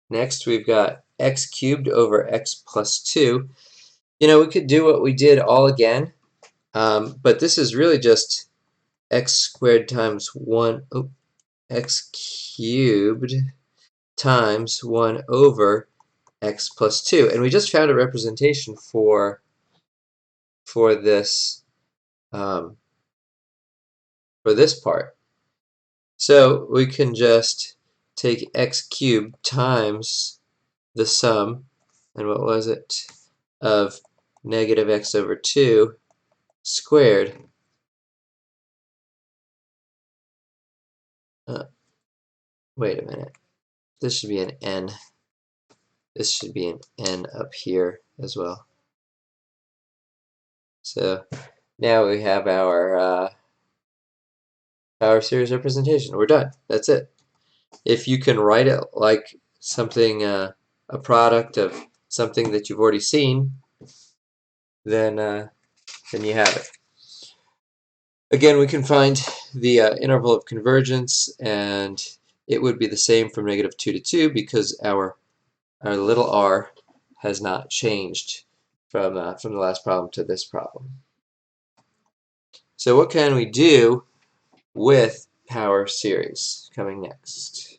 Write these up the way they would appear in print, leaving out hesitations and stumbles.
Next, we've got x cubed over x plus 2. You know, we could do what we did all again, but this is really just x squared times 1, x cubed times 1 over x plus 2. And we just found a representation for this part. So we can just take x cubed times the sum, and what was it, of negative x over 2 squared. Wait a minute. This should be an n. This should be an n up here as well. So now we have our power series representation. We're done. That's it. If you can write it like something, a product of something that you've already seen, then you have it. Again, we can find the interval of convergence, and it would be the same from -2 to 2 because our little r has not changed from the last problem to this problem. So what can we do with power series? Coming next.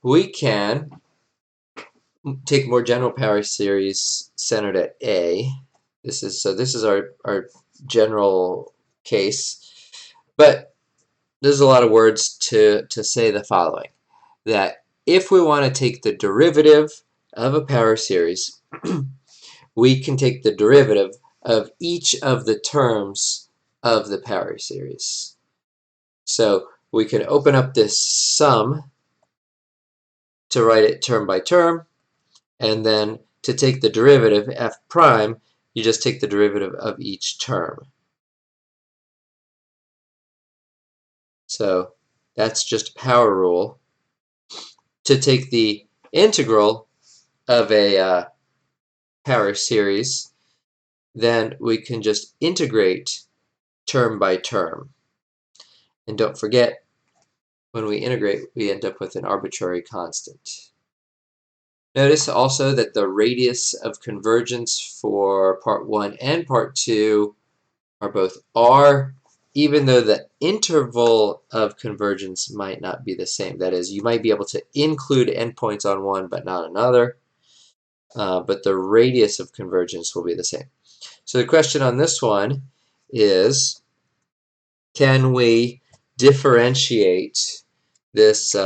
We can take more general power series centered at A. This is our general case, but there's a lot of words to say the following: that if we want to take the derivative of a power series, we can take the derivative of each of the terms of the power series. So we can open up this sum to write it term by term, and then to take the derivative, f prime, you just take the derivative of each term. So that's just power rule. To take the integral of a power series, then we can just integrate term by term. And don't forget, when we integrate, we end up with an arbitrary constant. Notice also that the radius of convergence for part 1 and part 2 are both r, even though the interval of convergence might not be the same. That is, you might be able to include endpoints on one but not another, but the radius of convergence will be the same. So the question on this one is, can we differentiate this,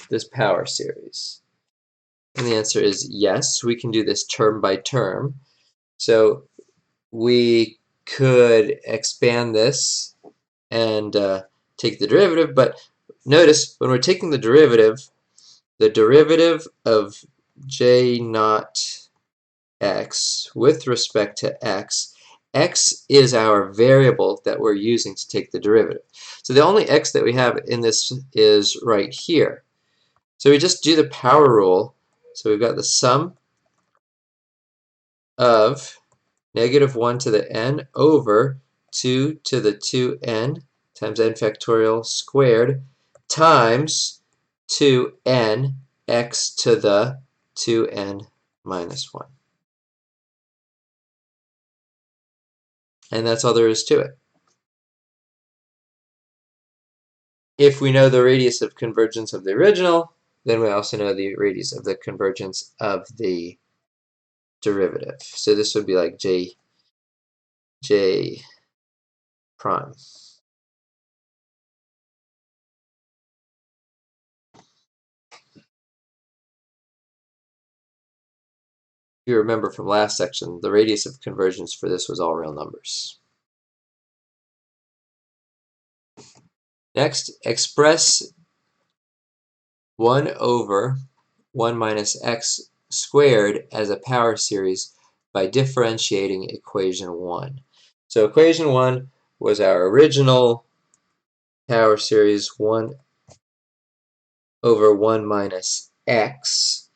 this power series? And the answer is yes, we can do this term by term. So we could expand this and take the derivative, but notice when we're taking the derivative of j naught x with respect to x, x is our variable that we're using to take the derivative. So the only x that we have in this is right here. So we just do the power rule. So we've got the sum of -1 to the n over 2 to the 2n times n factorial squared times 2n x to the 2n minus 1. And that's all there is to it. If we know the radius of convergence of the original, then we also know the radius of the convergence of the derivative. So this would be like j prime. You remember from last section, the radius of convergence for this was all real numbers. Next, express 1 over 1 minus x squared as a power series by differentiating equation 1. So equation 1 was our original power series, 1 over 1 minus x,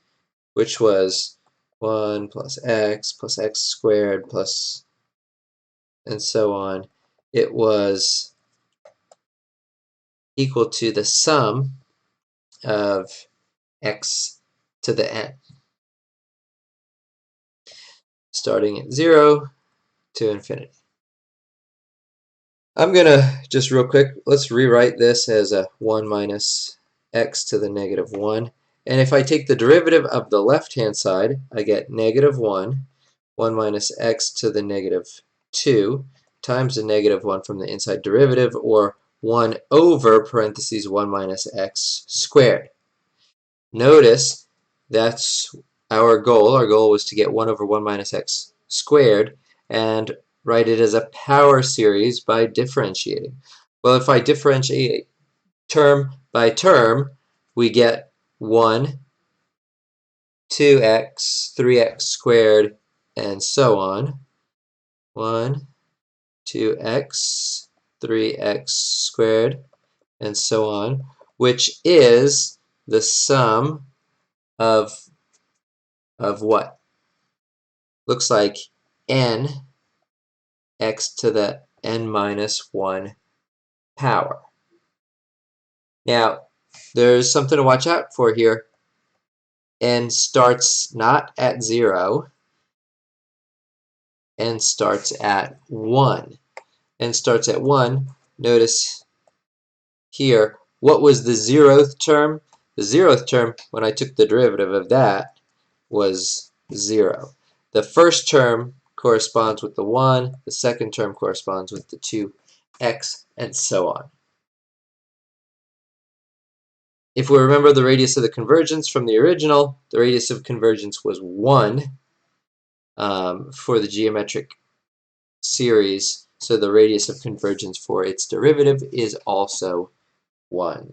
which was 1 plus x squared plus, and so on. It was equal to the sum of x to the n, starting at 0 to infinity. I'm going to just real quick, let's rewrite this as a 1 minus x to the negative 1. And if I take the derivative of the left-hand side, I get negative 1 minus x to the negative 2 times the negative 1 from the inside derivative, or 1 over parentheses 1 minus x squared. Notice that's our goal. Our goal was to get 1 over 1 minus x squared and write it as a power series by differentiating. Well, if I differentiate term by term, we get 1, 2x, 3x squared, and so on. 1, 2x, 3x squared, and so on, which is the sum of what? Looks like n x to the n minus 1 power. Now, there's something to watch out for here. N starts not at 0, n starts at 1. N starts at 1. Notice here, what was the 0th term? The 0th term, when I took the derivative of that, was 0. The first term corresponds with the 1, the second term corresponds with the 2x, and so on. If we remember the radius of the convergence from the original, the radius of convergence was 1 for the geometric series, so the radius of convergence for its derivative is also 1.